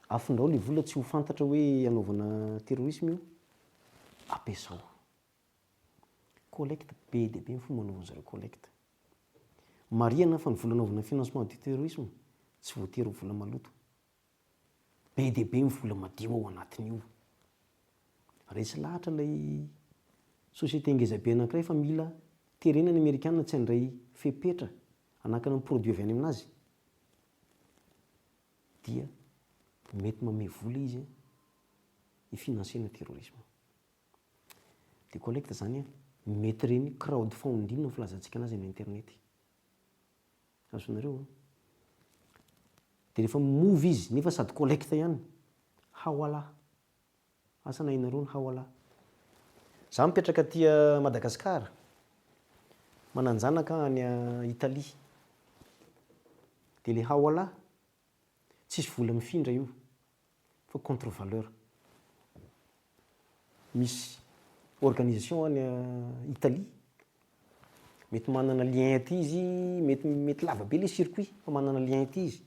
afindrao le vola tsy ho fantatra hoe anaovana terrorisme io, ampiasao. Collecte be dia be ny fomba anaovana zareo collecte. Marihana fa ny vola anaovana financement du terrorisme tsy voatery ho vola maloto. Be dia be ny vola madio ao anatin'io. Resy lahatra ilay société ngezabe anankiray fa mila terenany Amerikanina tsy handray fepetra anakana ny produit avy any aminazy, dia mety mame vola izy hifinansiana terrorisme. Dia collecte zany mety reny crowdfunding no filazantsika anazy amin'ny internet. Azonareo? Dia rehefa move izy nefa sady collecte ihany, hawala. Asa nahinareo ny hawala? Za mipetraka aty Madagasikara, mananjanaka any Italia. Dia le hawala tsisy vola mifindra io fa contre valeur. Misy organisation any Italia mety manana lien ty izy, mety lavabe le circuit fa manana lien ty izy.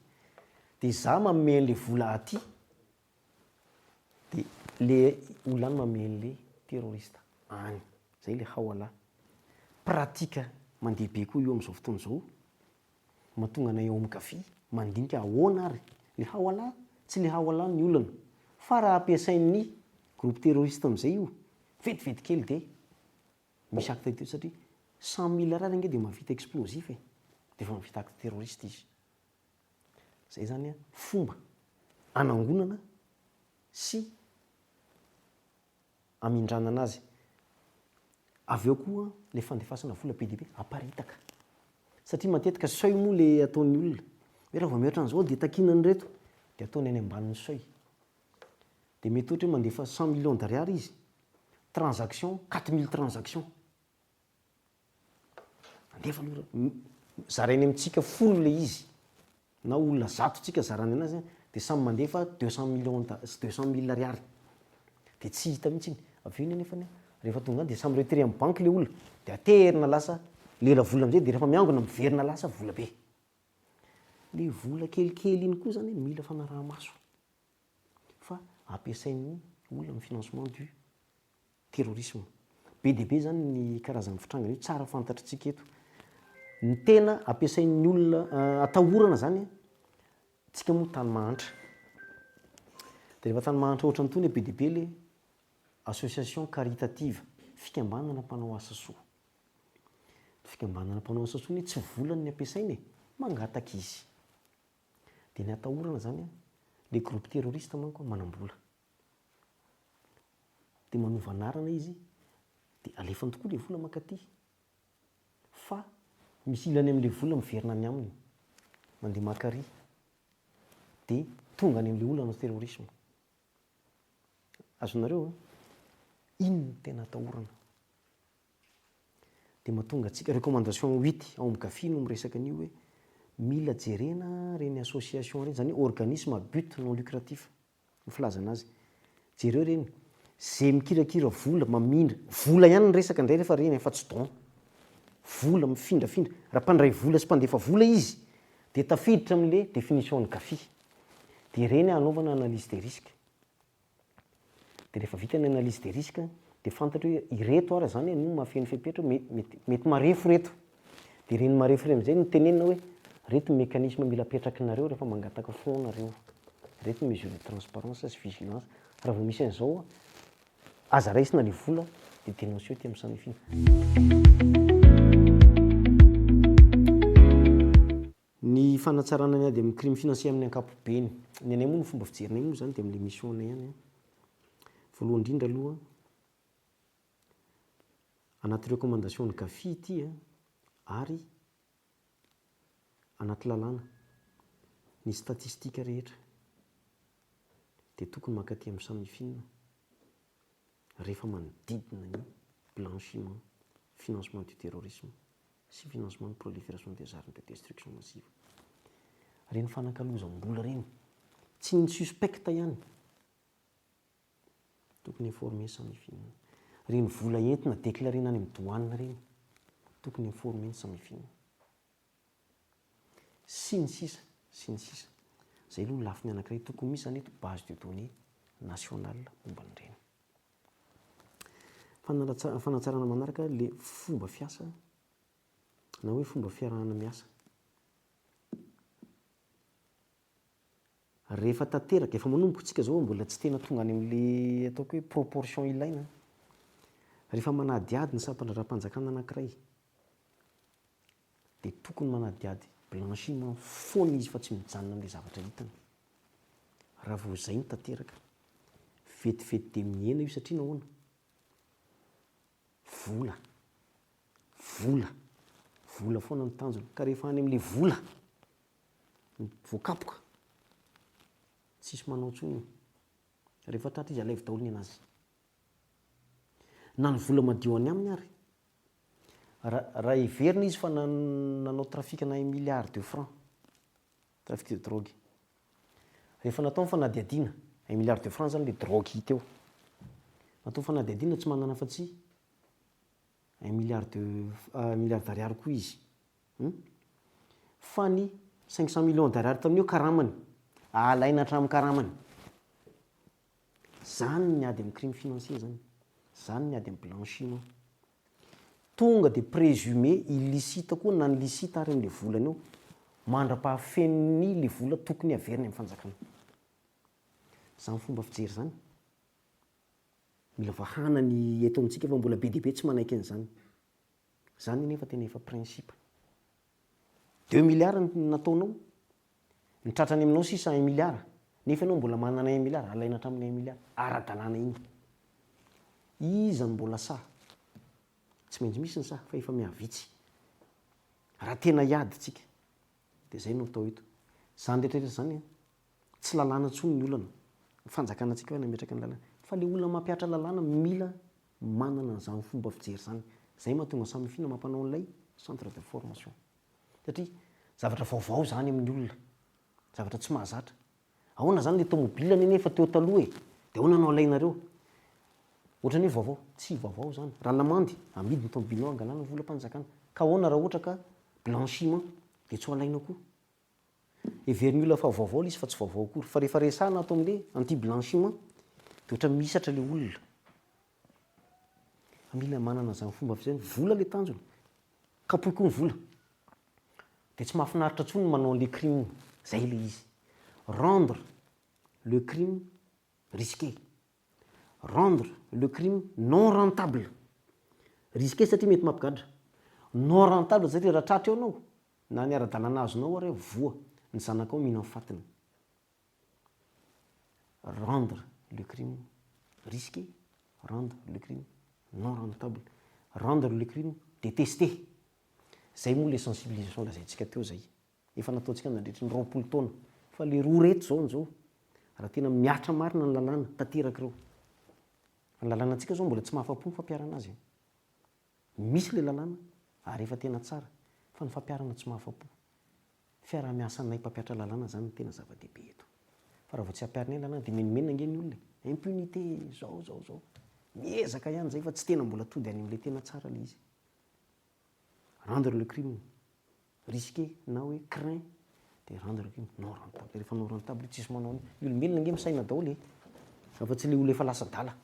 De za manome an'le vola aty, de le olona any manome an'le terroriste any. Zay le haoalà. Pratika mandeha be koa io am'izao fotoana zao. Mahatonga anay eo am'kafy mandinika ahoana ary le haoalà, tsy le haoalà ny olana. Fa raha ampiasain'ny groupe terroriste am'izay io, vetivety kely de misy acte teo satria 100 000 ariary ange de mahavita explosif e. De efa mahavita acte terroriste izy. Zay zany a fomba anangonana sy amindrana anazy. Avy eo koa le fandefasana vola be dia be aparitaka. Satria matetika seuil moa le ataon'ny olona. Hoe raha vao mihoatra an'izao de takinany reto, de ataony any ambanin'ny seuil. De mety ohatra hoe mandefa 100 millions d'ariary izy. Transaction 4000 transactions. Mandefa aloha zarainy amintsika folo le izy. Na olona 100 tsika zarany anazy de samy mandefa 200 millions 200 000 ariary. De tsy hita mihitsy iny. Avy eo nefa rehefa tonga any de samy retiré amin'ny banky le olona, de aterina lasa lela vola am'zay de rehefa miangona miverina lasa vola be. Le vola kelikely iny koa zany mila fanaraha-maso. Fa ampiasain'ny olona amin'ny financement du terrorisme. Be dia be zany ny karazan'ny fitrangana io tsara fantatritsika eto. Ny tena ampiasain'ny olona atahorana zany tsika moa tany mahantra. De rehefa tany mahantra ohatran'ny tony be dia be le association caritative, fikambanana mpanao asa soa. Fikambanana mpanao asa soa tsy volany ny ampiasainy mangataka izy. De ny atahorana zany le groupe terroriste manko manambola. De manova anarana izy de alefany tokoa le vola mankaty. Fa misy ilany amin'le vola miverina any aminy. Mandeha maka-ry de tonga any amin'le olana terrorisme. Azonareo iny no tena atahorana. De mahatonga antsika recommandation 8 ao am'kafy no miresaka an'io hoe mila jerena reny association reny, zany hoe organisme à but non lucratif ny filazana azy. Jereo reny zay mikirakira vola mamindra vola ihany ny resaka indray rehefa reny fa tsy don. Vola mifindrafindra. Raha mpandray vola sy mpandefa vola izy de tafiditra amin'le définition-n'ny kafy. De reny anaovana analyse des risques. De rehefa vita ny analyse des risques de fantatra hoe ireto ary zany no mahafeno fepetra mety marefo reto. De reny marefo reny am'zay no tenenina hoe reto ny mécanisme mila apetrakinareo rehefa mangataka fonds nareo. Reto ny mesure de transparence sy vigilance. Raha vao misy an'izao aza raisina le vola de dénoncé ty am'samifina. Ny fanatsarana ny ady amin'ny crime financier amin'ny ankapobeny. Ny anay moa ny fomba fijerinay moa zany de amin'le mission-nay ihany. Voalohany indrindra aloha anaty recommandation-n'ny kafy ity ary anaty lalàna ny statistika rehetra de tokony mankaty amin'ny samifina rehefa manodidina ny blanchiment, financement du terrorisme sy financement de prolifération des armes de destruction massive. Reny fanakalozam-bola reny tsy ny suspecta ihany tokony informer samifina. Reny vola entina déclarena any amin'ny douane reny tokony informer ny samifina. Sy ny sisa, sy ny sisa. Zay aloha lafiny anankiray tokony misy zany eto base de données nationale momban'ireny. Fanatsarana manaraka le fomba fiasa na hoe fomba fiarahana miasa. Rehefa tanteraka efa manomboka tsika zao mbola tsy tena tonga any amin'le ataoko hoe proportion ilaina. Rehefa manadiady ny sampam-panjakana anankiray de tokony manadiady blanchiment foana izy fa tsy mijanona amin'le zavatra hitany. Raha vao zay no tanteraka vetivety de mihena io satria nahoana? Vola. Vola. Vola foana ny tanjona. Ka rehefa any amin'le vola voakapoka tsisy manao intsony. Rehefa tratra izy alaivo daholo ny anazy. Na ny vola madio any aminy ary. Raha heverina izy fa nanao trafikana 1 milliard de francs, trafic de drogue. Rehefa natao ny fanadiadiana 1 milliard de francs zany le drogue hita eo. Natao fanadiadiana tsy manana afa-tsy milliard d'ariary koa izy fa ny 500 millions d'ariary tamin'io karamany alaina hatramin'ny karamany zany ny ady amin'ny crime financier zany ny ady amin'ny blanchiment tonga de présumé illicite koa na ny licite ary am'le volana eo mandra-pahafen'ny le vola tokony averiny amin'ny fanjakana zany fomba fijery zany mila vahana ny eto amintsika fa mbola be deaibe tsy manaiky an'izany zany nefa tena efa principe 2 milliards nataonao nitratrany aminao sisa 1 milliard nefa ianao mbola manana 1 milliard alaina hatramin'ny 1 milliard ara-dalàna iny iza ny mbola sa tsy maintsy misy ny sa fa efa miavitsy raha tena iady tsika de zay no atao eto zany rehetrarehetra zany tsy lalàna ntsony ny olana fanjakana antsika hoe nametraka ny lalàna fa le olona mampiatra lalàna mila manana n'izany fomba fijery zany zay mahatonga samifina mampanao an'ilay centre de formation satria zavatra vaovao zany amin'ny olona zavatra tsy mahazatra ahoana zany le tomobile nefa teo taloha de ahoana no alainareo ohatrany hoe vaovao tsy vaovao zany raha lamandy amidy ny tomobilinao angalana volam-panjakana ka ahoana raha ohatra ka blanchiment de tsy ho alaina koa everiny olona fa vaovao le izy fa tsy vaovao kory fa rehefa resahana atao amin'le anti blanchiment de ohatra misatra le olona mila manana zany fomba fizany vola le tanjona kapoy koa ny vola de tsy mahafinaritra ntsony manao le crime zay le izy rendre le crime risqué rendre le crime non rentable risqué satria mety mampigadra non rentable satria raha tratra eo anao na ny ara-dalàna azonao ary voa ny zanakao mihina fatina rendre le crime risqué rendre le crime non rentable rendre le crime détesté zay moa le sensibilisation lazaintsika teo zay efa nataontsika nandritry ny 20 taona fa le roa reto zao nzao raha tena miatra marina ny lalàna tanteraka reo ny lalàna antsika zao mbola tsy mahafapo ny fampiarana azy misy le lalàna ary efa tena tsara fa ny fampiarana tsy mahafapo fiarah-miasanay mpampiatra lalàna zany tena zava-dehibe eto fa raha vao tsy ampiarinay lalàna de menimenina nge ny olona impunité zao miezaka ihany zay fa tsy tena mbola tody any am'le tena tsara le izy rendre le crime risqué na hoe craint de rendre le crime non rentable rehefa non rentable tsisy manao ny olombelona nge misaina daholo afa tsy le olo efa lasa dala